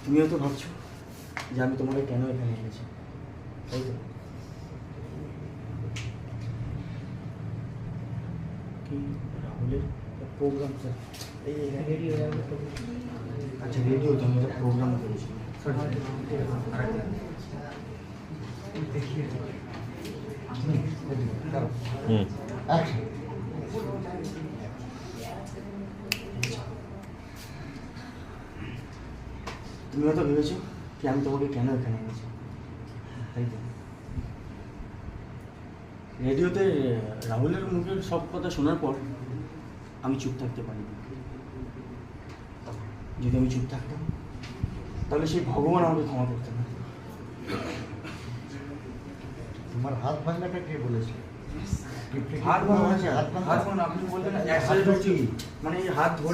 তুমিও তো ভাবছো যে আমি তোমাকে কেন এখানে এনেছি, তাই তো? কি রাহুলের প্রোগ্রাম স্যার? এই রেডিও, আচ্ছা রেডিও তো আমি একটা প্রোগ্রাম করেছি। তুমি হয়তো ভেবেছো যে আমি তোমাকে কেন এখানে এনেছি, তাই তো? রেডিওতে রাহুলের মুখের সব কথা শোনার পর আমি চুপ থাকতে পারিনি। যদি আমি চুপ থাকতাম তাহলে সেই ভগবান আমাকে ক্ষমা করতেন না। তোমার হাত ভাঙাটা কে বলেছে? হাত ভাঙা, আপনি বললেন মানে এই হাত ধরে